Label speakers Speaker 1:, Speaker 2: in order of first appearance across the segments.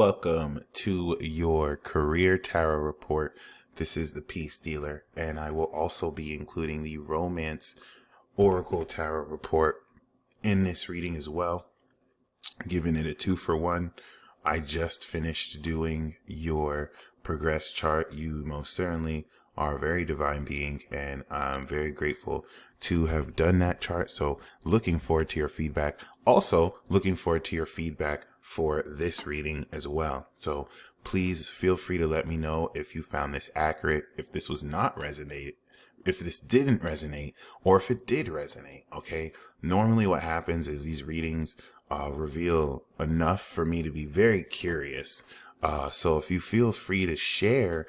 Speaker 1: Welcome to your career tarot report. This is the Peace Dealer, and I will also be including the Romance Oracle Tarot report in this reading as well, giving it a 2-for-1. I just finished doing your progress chart. You most certainly are a very divine being, and I'm very grateful to have done that chart. So looking forward to your feedback. Also looking forward to your feedback for this reading as well. So please feel free to let me know if you found this accurate, if this was not resonate, if this didn't resonate, or if it did resonate. Okay. Normally what happens is these readings reveal enough for me to be very curious. So if you feel free to share,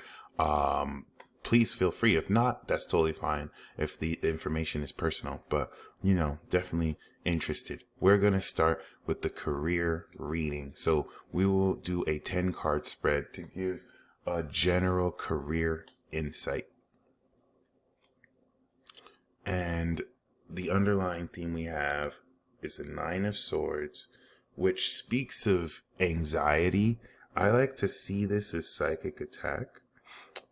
Speaker 1: please feel free. If not, that's totally fine if the information is personal, but definitely interested. We're going to start with the career reading. So we will do a 10 card spread to give a general career insight. And the underlying theme we have is the 9 of Swords, which speaks of anxiety. I like to see this as psychic attack.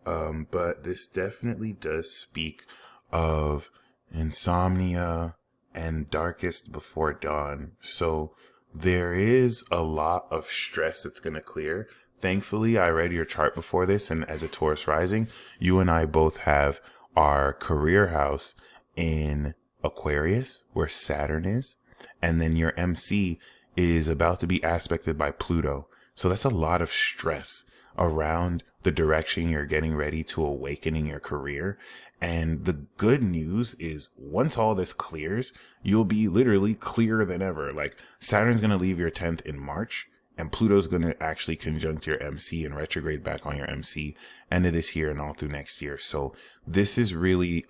Speaker 1: But this definitely does speak of insomnia and darkest before dawn. So there is a lot of stress that's going to clear. Thankfully, I read your chart before this, and as a Taurus rising, you and I both have our career house in Aquarius, where Saturn is, and then your MC is about to be aspected by Pluto. So that's a lot of stress around the direction you're getting ready to awaken in your career. And the good news is once all this clears, you'll be literally clearer than ever. Like Saturn's going to leave your 10th in March, and Pluto's going to actually conjunct your MC and retrograde back on your MC end of this year and all through next year. So this is really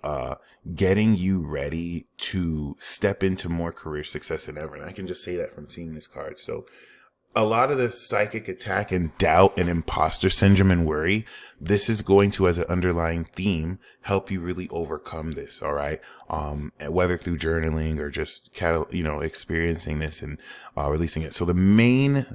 Speaker 1: getting you ready to step into more career success than ever. And I can just say that from seeing this card. So a lot of the psychic attack and doubt and imposter syndrome and worry, this is going to, as an underlying theme, help you really overcome this. All right. Whether through journaling or just, experiencing this and releasing it. So the main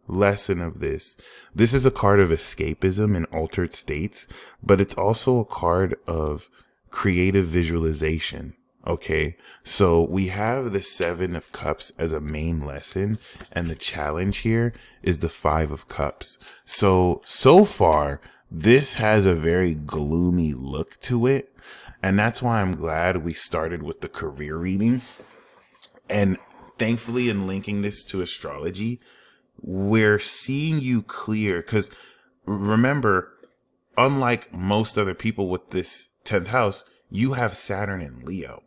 Speaker 1: lesson of this is a card of escapism and altered states, but it's also a card of creative visualization. Okay, so we have the 7 of Cups as a main lesson, and the challenge here is the 5 of Cups. So far, this has a very gloomy look to it, and that's why I'm glad we started with the career reading. And thankfully, in linking this to astrology, we're seeing you clear, because remember, unlike most other people with this 10th house, you have Saturn in Leo.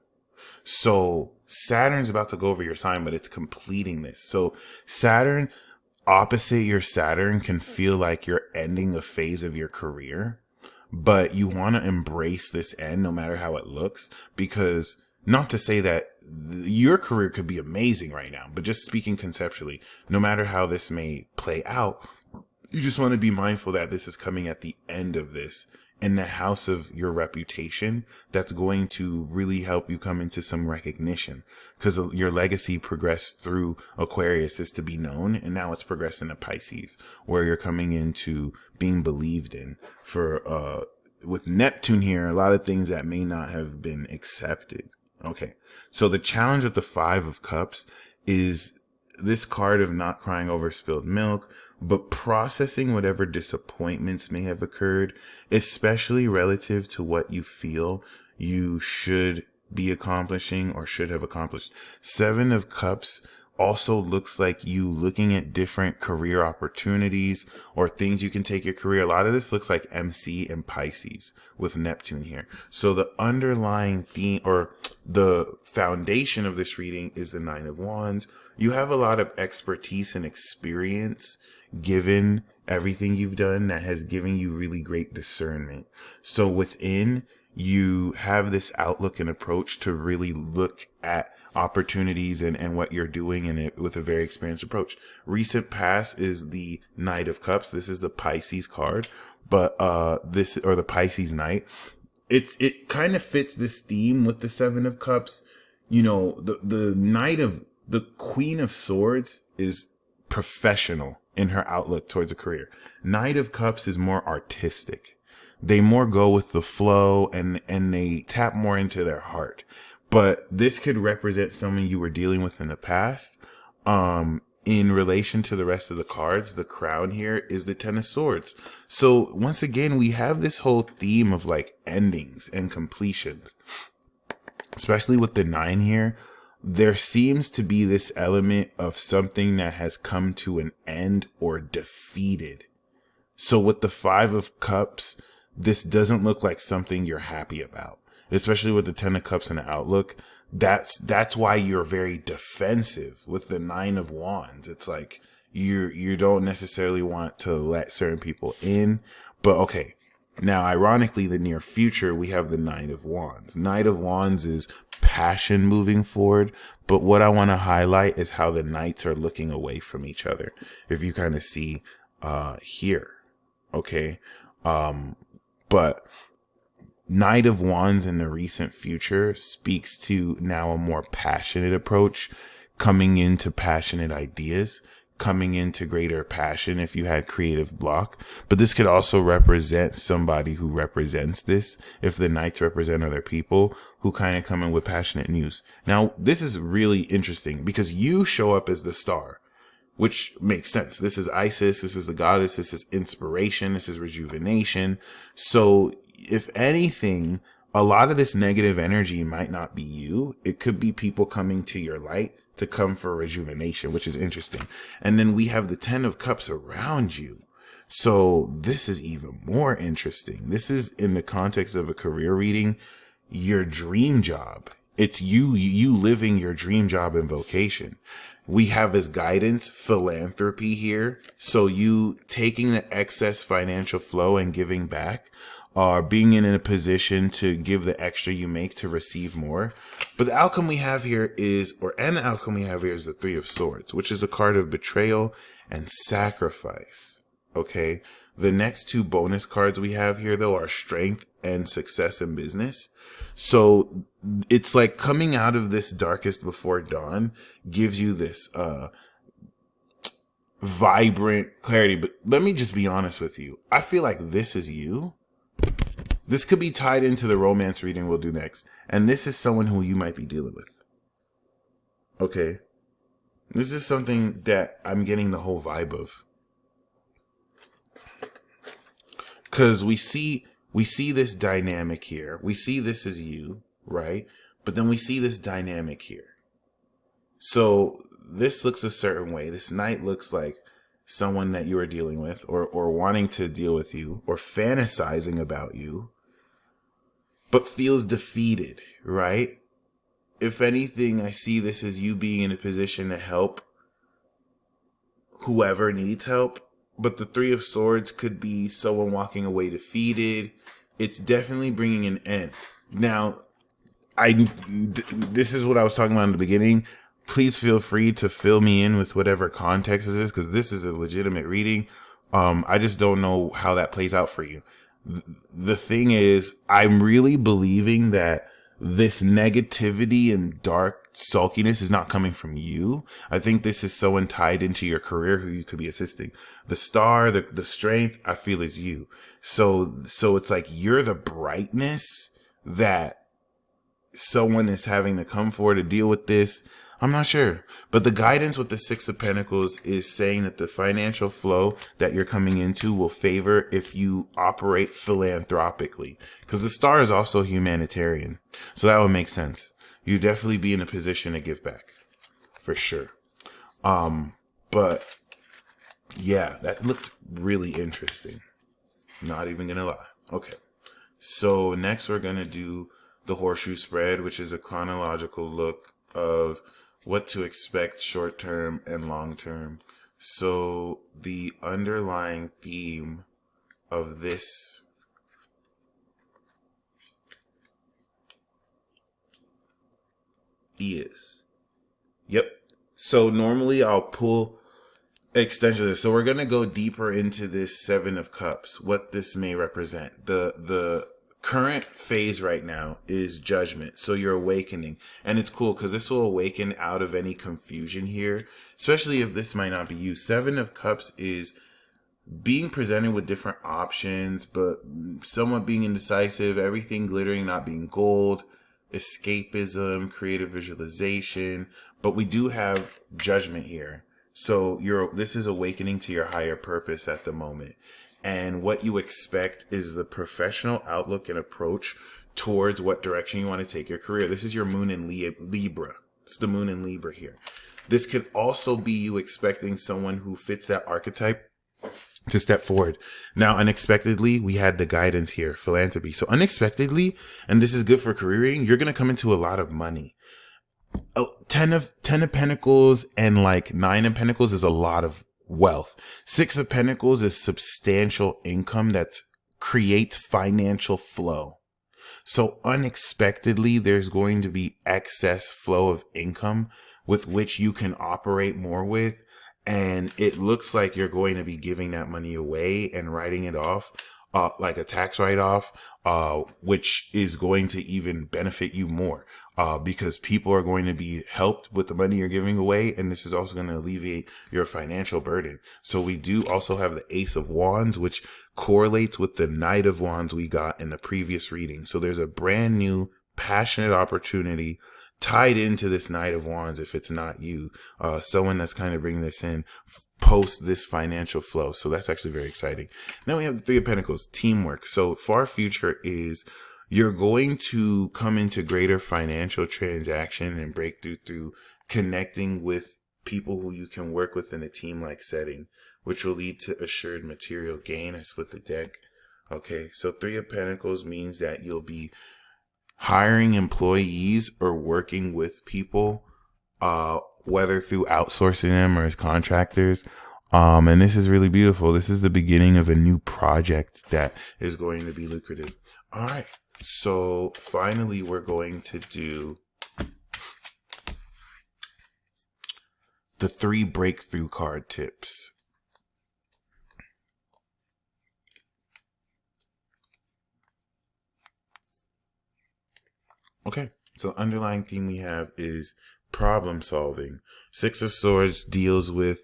Speaker 1: So Saturn's about to go over your sign, but it's completing this. So Saturn opposite your Saturn can feel like you're ending a phase of your career, but you want to embrace this end no matter how it looks, because not to say that your career could be amazing right now, but just speaking conceptually, no matter how this may play out, you just want to be mindful that this is coming at the end of this in the house of your reputation. That's going to really help you come into some recognition, because your legacy progressed through Aquarius is to be known, and now it's progressed into Pisces, where you're coming into being believed in. For with Neptune here, a lot of things that may not have been accepted. Okay, so the challenge with the 5 of Cups is this card of not crying over spilled milk, but processing whatever disappointments may have occurred, especially relative to what you feel you should be accomplishing or should have accomplished. 7 of Cups also looks like you looking at different career opportunities or things you can take your career. A lot of this looks like MC and Pisces with Neptune here. So the underlying theme or the foundation of this reading is the 9 of Wands. You have a lot of expertise and experience given everything you've done that has given you really great discernment. So within, you have this outlook and approach to really look at opportunities and what you're doing in it with a very experienced approach. Recent past is the Knight of Cups. This is the Pisces card, but the Pisces Knight. It kind of fits this theme with the 7 of Cups. The Queen of Swords is professional. in her outlook towards a career. Knight of Cups is more artistic. They more go with the flow and they tap more into their heart. But this could represent someone you were dealing with in the past. In relation to the rest of the cards, the crown here is the Ten of Swords. So once again, we have this whole theme of like endings and completions, especially with the 9 here. There seems to be this element of something that has come to an end or defeated. So with the 5 of Cups, this doesn't look like something you're happy about, especially with the 10 of Cups in the outlook. That's why you're very defensive with the 9 of Wands. It's like you don't necessarily want to let certain people in, but okay. Now, ironically, the near future, we have the Knight of Wands. Knight of Wands is passion moving forward, but what I want to highlight is how the knights are looking away from each other. If you kind of see here, okay? But Knight of Wands in the recent future speaks to now a more passionate approach, coming into passionate ideas, coming into greater passion if you had creative block. But this could also represent somebody who represents this, if the knights represent other people who kind of come in with passionate news. Now, this is really interesting because you show up as the star, which makes sense. This is Isis, this is the goddess, this is inspiration, this is rejuvenation. So if anything, a lot of this negative energy might not be you. It could be people coming to your light to come for rejuvenation, which is interesting. And then we have the 10 of Cups around you. So this is even more interesting. This is in the context of a career reading, your dream job. It's you living your dream job and vocation. We have as guidance philanthropy here. So you taking the excess financial flow and giving back, or being in a position to give the extra you make to receive more. But the outcome we have here is, the outcome we have here is the 3 of Swords, which is a card of betrayal and sacrifice. Okay. The next 2 bonus cards we have here, though, are strength and success in business. So it's like coming out of this darkest before dawn gives you this, vibrant clarity. But let me just be honest with you. I feel like this is you. This could be tied into the romance reading we'll do next. And this is someone who you might be dealing with. Okay. This is something that I'm getting the whole vibe of. Because we see this dynamic here. We see this as you, right? But then we see this dynamic here. So this looks a certain way. This knight looks like someone that you are dealing with, or wanting to deal with you, or fantasizing about you, but feels defeated, right? If anything, I see this as you being in a position to help whoever needs help. But the 3 of Swords could be someone walking away defeated. It's definitely bringing an end. Now, this is what I was talking about in the beginning. Please feel free to fill me in with whatever context this is, because this is a legitimate reading. I just don't know how that plays out for you. The thing is, I'm really believing that this negativity and dark sulkiness is not coming from you. I think this is someone tied into your career who you could be assisting. The star, the strength, I feel is you. So it's like you're the brightness that someone is having to come for to deal with this. I'm not sure. But the guidance with the 6 of Pentacles is saying that the financial flow that you're coming into will favor if you operate philanthropically. Because the star is also humanitarian. So that would make sense. You definitely be in a position to give back. For sure. But yeah, that looked really interesting. Not even gonna lie. Okay. So next we're gonna do the horseshoe spread, which is a chronological look of what to expect short term and long term. So the underlying theme of this is, yep. So normally I'll pull extension of this. So we're going to go deeper into this 7 of Cups, what this may represent. The current phase right now is judgment. So you're awakening. And it's cool because this will awaken out of any confusion here, especially if this might not be you. Seven of Cups is being presented with different options, but somewhat being indecisive, everything glittering, not being gold, escapism, creative visualization. But we do have judgment here. So this is awakening to your higher purpose at the moment. And what you expect is the professional outlook and approach towards what direction you want to take your career. This is your moon in Libra. It's the moon in Libra here. This could also be you expecting someone who fits that archetype to step forward. Now, unexpectedly, we had the guidance here, philanthropy. So unexpectedly, and this is good for careering, you're going to come into a lot of money. Oh, 10 of Pentacles and like 9 of Pentacles is a lot of wealth. 6 of Pentacles is substantial income that creates financial flow. So unexpectedly, there's going to be excess flow of income with which you can operate more with. And it looks like you're going to be giving that money away and writing it off, like a tax write-off, which is going to even benefit you more, because people are going to be helped with the money you're giving away. And this is also going to alleviate your financial burden. So we do also have the Ace of Wands, which correlates with the Knight of Wands we got in the previous reading. So there's a brand new passionate opportunity tied into this Knight of Wands. If it's not you, someone that's kind of bringing this in post this financial flow. So that's actually very exciting. Then we have the Three of Pentacles, teamwork. So far future is you're going to come into greater financial transaction and breakthrough through connecting with people who you can work with in a team-like setting, which will lead to assured material gain. I split the deck. Okay, so Three of Pentacles means that you'll be hiring employees or working with people, whether through outsourcing them or as contractors. And this is really beautiful. This is the beginning of a new project that is going to be lucrative. All right. So finally, we're going to do the 3 breakthrough card tips. Okay, so underlying theme we have is problem solving. 6 of Swords deals with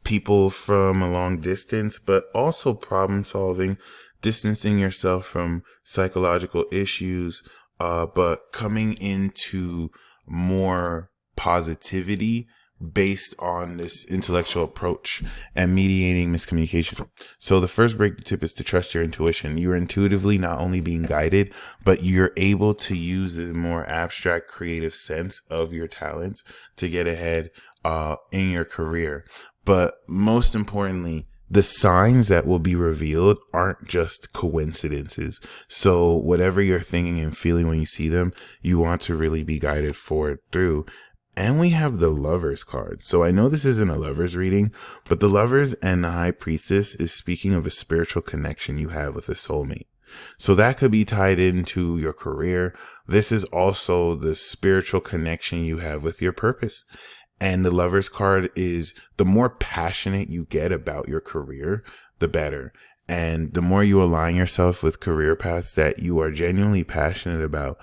Speaker 1: people from a long distance, but also problem solving, distancing yourself from psychological issues, but coming into more positivity based on this intellectual approach and mediating miscommunication. So the first breakthrough tip is to trust your intuition. You're intuitively not only being guided, but you're able to use a more abstract creative sense of your talents to get ahead in your career. But most importantly, the signs that will be revealed aren't just coincidences. So whatever you're thinking and feeling when you see them, you want to really be guided forward through. And we have the Lovers card. So I know this isn't a Lovers reading, but the Lovers and the High Priestess is speaking of a spiritual connection you have with a soulmate. So that could be tied into your career. This is also the spiritual connection you have with your purpose. And the Lovers card is the more passionate you get about your career, the better. And the more you align yourself with career paths that you are genuinely passionate about,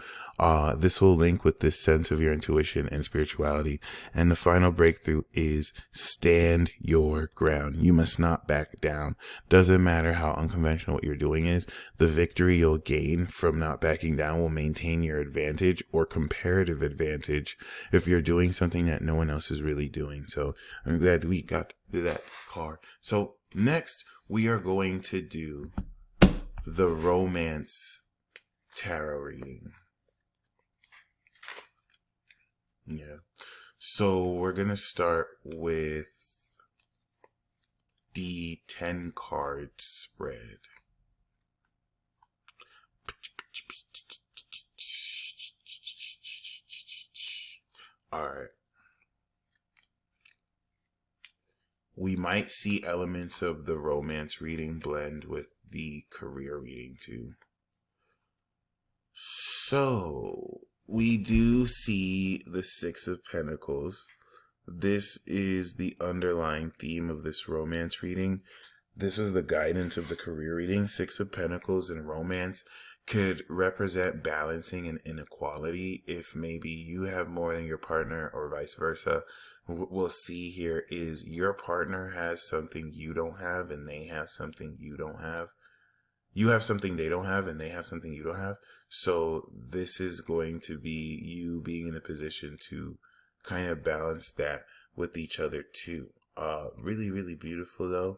Speaker 1: this will link with this sense of your intuition and spirituality. And the final breakthrough is stand your ground. You must not back down. Doesn't matter how unconventional what you're doing is. The victory you'll gain from not backing down will maintain your advantage or comparative advantage if you're doing something that no one else is really doing. So I'm glad we got to that card. So next we are going to do the romance tarot reading. Yeah. So we're going to start with the 10 card spread. All right. We might see elements of the romance reading blend with the career reading too. So we do see the 6 of Pentacles. This is the underlying theme of this romance reading. This was the guidance of the career reading. 6 of Pentacles and romance could represent balancing an inequality. If maybe you have more than your partner or vice versa, what we'll see here is your partner has something you don't have and they have something you don't have. You have something they don't have and they have something you don't have. So this is going to be you being in a position to kind of balance that with each other too. Really, really beautiful though,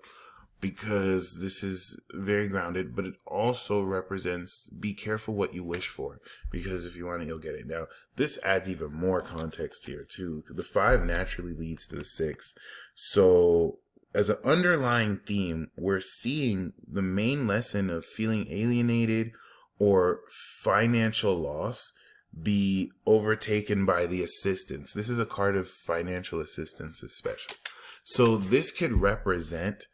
Speaker 1: because this is very grounded, but it also represents be careful what you wish for, because if you want it, you'll get it. Now, this adds even more context here too. The 5 naturally leads to the 6. So as an underlying theme, we're seeing the main lesson of feeling alienated or financial loss be overtaken by the assistance. This is a card of financial assistance especially. So this could represent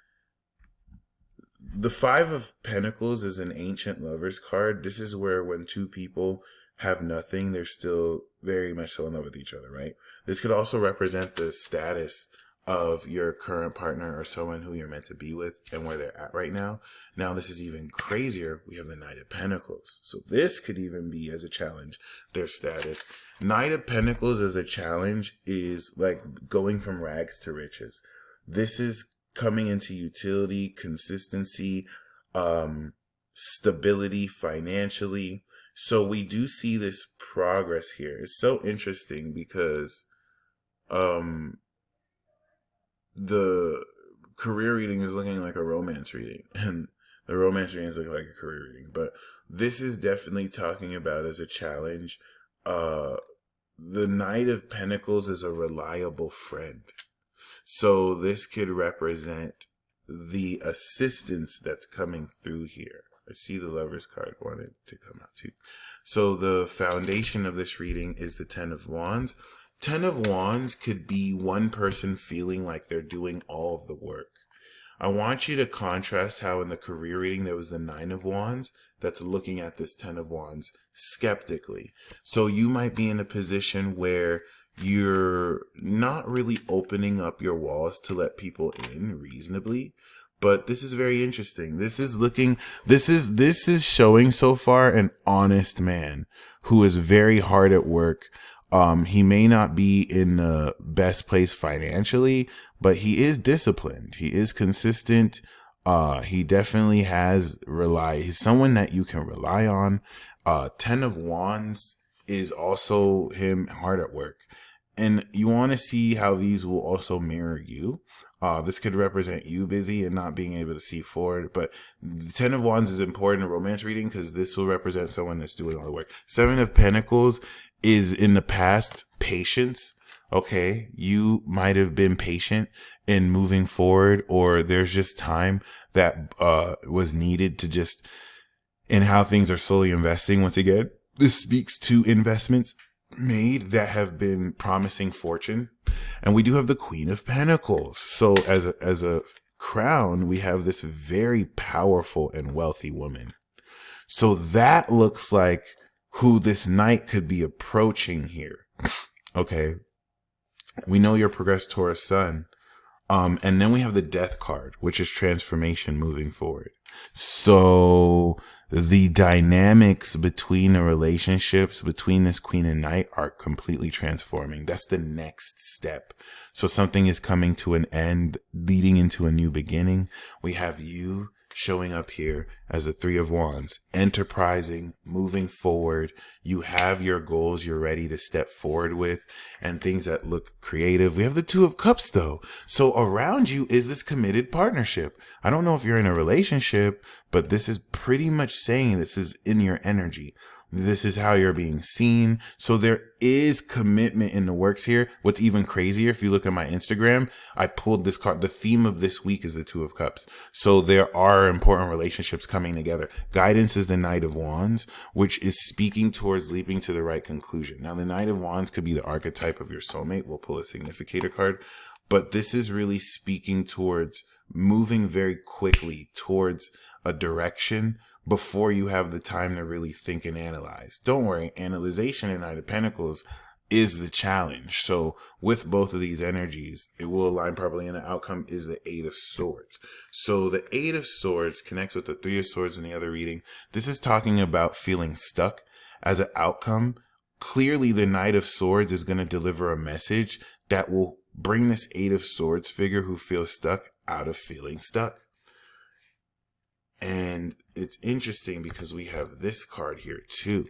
Speaker 1: the 5 of Pentacles is an ancient lover's card. This is where when two people have nothing, they're still very much so in love with each other, right? This could also represent the status of your current partner or someone who you're meant to be with and where they're at right now. Now, this is even crazier. We have the Knight of Pentacles. So this could even be as a challenge, their status. Knight of Pentacles as a challenge is like going from rags to riches. This is coming into utility, consistency, stability financially. So we do see this progress here. It's so interesting because the career reading is looking like a romance reading, and the romance reading is looking like a career reading. But this is definitely talking about as a challenge. The Knight of Pentacles is a reliable friend. So this could represent the assistance that's coming through here. I see the Lover's card wanted to come out too. So the foundation of this reading is the 10 of Wands. 10 of Wands could be one person feeling like they're doing all of the work. I want you to contrast how in the career reading there was the 9 of Wands that's looking at this 10 of Wands skeptically. So you might be in a position where you're not really opening up your walls to let people in reasonably. But this is very interesting. This is showing so far an honest man who is very hard at work. He may not be in the best place financially, but he is disciplined. He is consistent. He definitely he's someone that you can rely on. 10 of Wands is also him hard at work. And you want to see how these will also mirror you. This could represent you busy and not being able to see forward. But the 10 of Wands is important in romance reading because this will represent someone that's doing all the work. 7 of Pentacles is in the past patience. Okay, you might have been patient in moving forward, or there's just time that was needed to just in how things are slowly investing. Once again, this speaks to investments made that have been promising fortune. And we do have the Queen of Pentacles. So as a crown, we have this very powerful and wealthy woman. So that looks like who this knight could be approaching here. Okay. We know your progressed Taurus sun. And then we have the Death card, which is transformation moving forward. So the dynamics between the relationships between this queen and knight are completely transforming. That's the next step. So something is coming to an end, leading into a new beginning. We have you showing up here as the 3 of Wands, enterprising, moving forward. You have your goals you're ready to step forward with and things that look creative. We have the 2 of Cups though. So around you is this committed partnership. I don't know if you're in a relationship, but this is pretty much saying this is in your energy. This is how you're being seen. So there is commitment in the works here. What's even crazier, if you look at my Instagram, I pulled this card. The theme of this week is the 2 of Cups. So there are important relationships coming together. Guidance is the Knight of Wands, which is speaking towards leaping to the right conclusion. Now, the Knight of Wands could be the archetype of your soulmate. We'll pull a significator card. But this is really speaking towards moving very quickly towards a direction before you have the time to really think and analyze. Don't worry, analyzation in Knight of Pentacles is the challenge. So with both of these energies, it will align properly, and the outcome is the Eight of Swords. So the Eight of Swords connects with the Three of Swords in the other reading. This is talking about feeling stuck as an outcome. Clearly, the Knight of Swords is going to deliver a message that will bring this Eight of Swords figure who feels stuck out of feeling stuck. And it's interesting because we have this card here too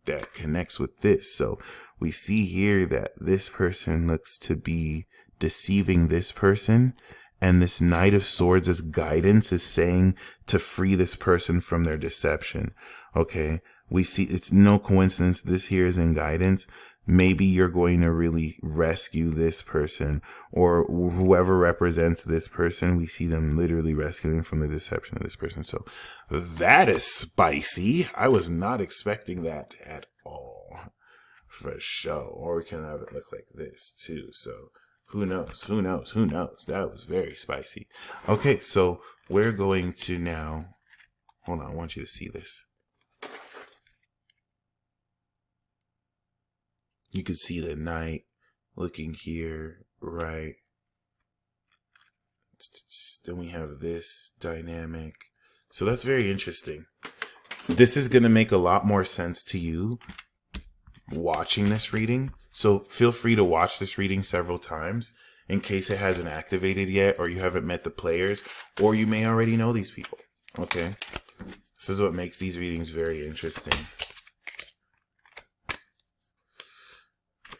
Speaker 1: that connects with this. So we see here that this person looks to be deceiving this person, and this Knight of Swords as guidance is saying to free this person from their deception. Okay, we see it's no coincidence this here is in guidance. Maybe you're going to really rescue this person, or whoever represents this person. We see them literally rescuing from the deception of this person. So that is spicy. I was not expecting that at all, for sure. Or we can have it look like this too. So who knows? Who knows? Who knows? That was very spicy. Okay, so we're going to now, hold on, I want you to see this. You can see the Knight looking here, right? Then we have this dynamic. So that's very interesting. This is going to make a lot more sense to you watching this reading. So feel free to watch this reading several times in case it hasn't activated yet, or you haven't met the players, or you may already know these people. Okay? This is what makes these readings very interesting.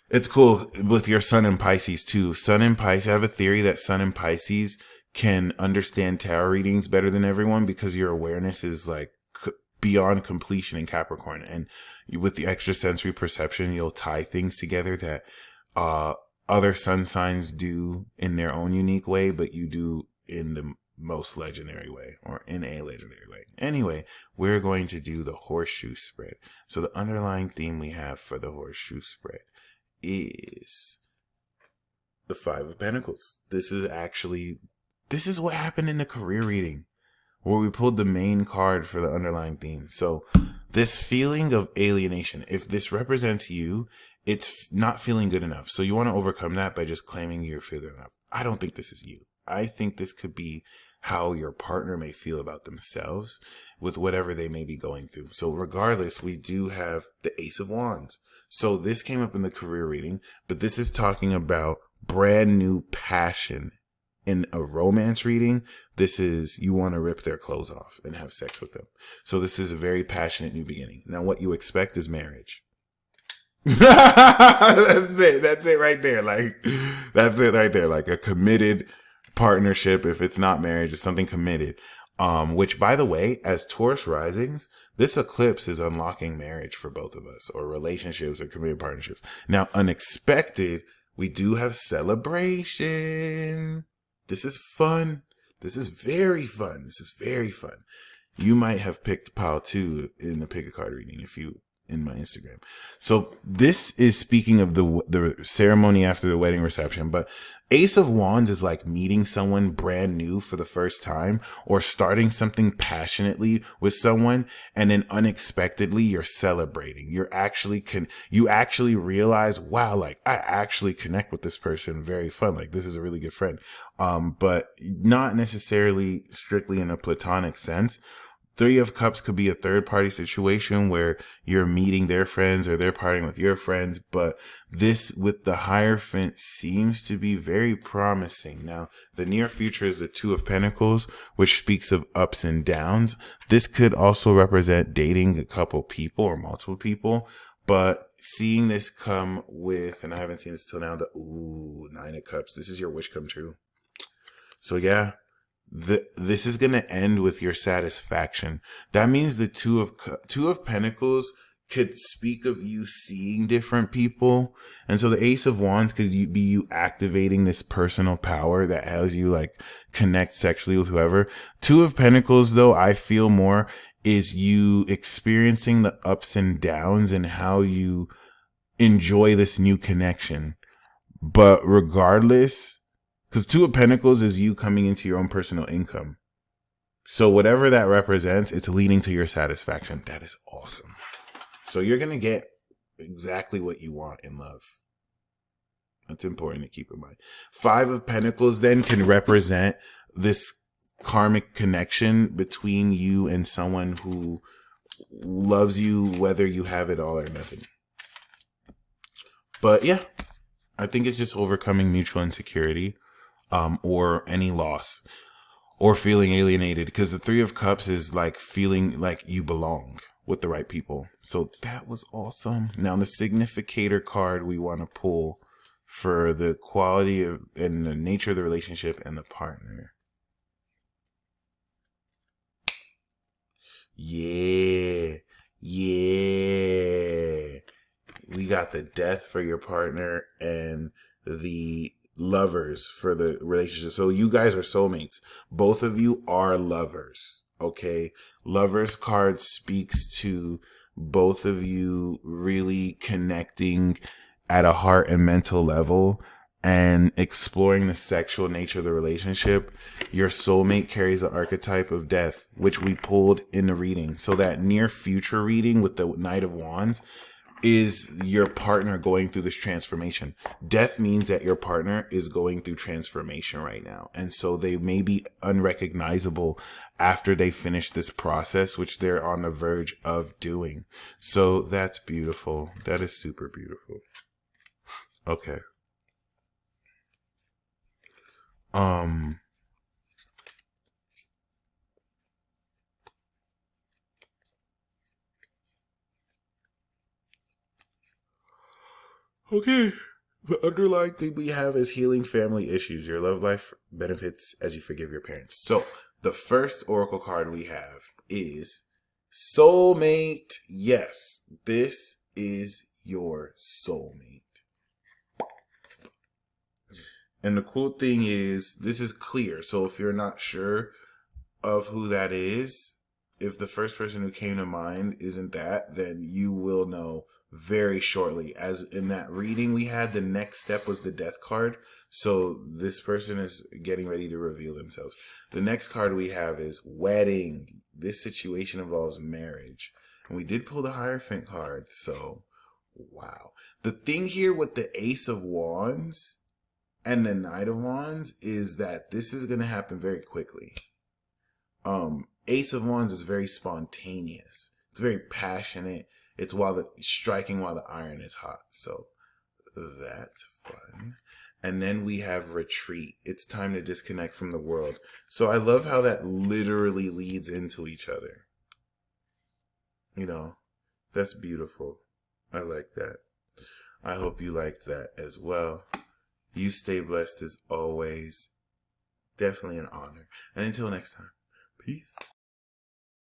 Speaker 1: It's cool with your Sun in Pisces too. Sun in Pisces, I have a theory that Sun in Pisces can understand tarot readings better than everyone because your awareness is like beyond completion in Capricorn. And with the extrasensory perception, you'll tie things together that other sun signs do in their own unique way, but you do in the most legendary way, or in a legendary way. Anyway, we're going to do the horseshoe spread. So the underlying theme we have for the horseshoe spread is the Five of Pentacles. This is what happened in the career reading, where we pulled the main card for the underlying theme. So this feeling of alienation, if this represents you, it's not feeling good enough. So you want to overcome that by just claiming you feel good enough. I don't think this is you. I think this could be how your partner may feel about themselves with whatever they may be going through. So regardless, we do have the Ace of Wands. So this came up in the career reading, but this is talking about brand new passion. In a romance reading, this is you want to rip their clothes off and have sex with them. So this is a very passionate new beginning. Now what you expect is marriage. That's it. That's it right there. That's it right there. Like a committed partnership. If it's not marriage, it's something committed. Which, by the way, as Taurus risings, this eclipse is unlocking marriage for both of us, or relationships, or committed partnerships. Now, unexpected, we do have celebration. This is fun. This is very fun. This is very fun. You might have picked pile 2 in the pick a card reading if you in my Instagram. So this is speaking of the ceremony after the wedding reception, but Ace of Wands is like meeting someone brand new for the first time, or starting something passionately with someone, and then unexpectedly you're celebrating. You actually realize, wow, like I actually connect with this person. Very fun. Like this is a really good friend. But not necessarily strictly in a platonic sense. Three of Cups could be a third party situation where you're meeting their friends or they're partying with your friends. But this with the Hierophant seems to be very promising. Now, the near future is the Two of Pentacles, which speaks of ups and downs. This could also represent dating a couple people or multiple people. But seeing this come with, and I haven't seen this till now, the Nine of Cups. This is your wish come true. So yeah. This is going to end with your satisfaction. That means the Two of Pentacles could speak of you seeing different people. And so the Ace of Wands could be you activating this personal power that has you like connect sexually with whoever. Two of Pentacles, though, I feel more is you experiencing the ups and downs and how you enjoy this new connection. But regardless, because Two of Pentacles is you coming into your own personal income. So whatever that represents, it's leading to your satisfaction. That is awesome. So you're going to get exactly what you want in love. That's important to keep in mind. Five of Pentacles then can represent this karmic connection between you and someone who loves you, whether you have it all or nothing. But yeah, I think it's just overcoming mutual insecurity, or any loss, or feeling alienated, because the Three of Cups is like feeling like you belong with the right people. So that was awesome. Now the significator card we want to pull for the quality of and the nature of the relationship and the partner. Yeah. We got the Death for your partner and the Lovers for the relationship. So you guys are soulmates. Both of you are lovers. Okay. Lovers card speaks to both of you really connecting at a heart and mental level and exploring the sexual nature of the relationship. Your soulmate carries the archetype of Death, which we pulled in the reading. So that near future reading with the Knight of Wands is your partner going through this transformation. Death means that your partner is going through transformation right now. And so they may be unrecognizable after they finish this process, which they're on the verge of doing. So that's beautiful. That is super beautiful. Okay. Okay. The underlying thing we have is healing family issues. Your love life benefits as you forgive your parents. So the first oracle card we have is soulmate. Yes, this is your soulmate. And the cool thing is this is clear. So if you're not sure of who that is, if the first person who came to mind isn't that, then you will know very shortly. As in that reading we had, the next step was the Death card. So this person is getting ready to reveal themselves. The next card we have is wedding. This situation involves marriage. And we did pull the Hierophant card. So, wow. The thing here with the Ace of Wands and the Knight of Wands is that this is going to happen very quickly. Ace of Wands is very spontaneous. It's very passionate. It's striking while the iron is hot. So that's fun. And then we have retreat. It's time to disconnect from the world. So I love how that literally leads into each other. You know, that's beautiful. I like that. I hope you liked that as well. You stay blessed as always. Definitely an honor. And until next time, peace.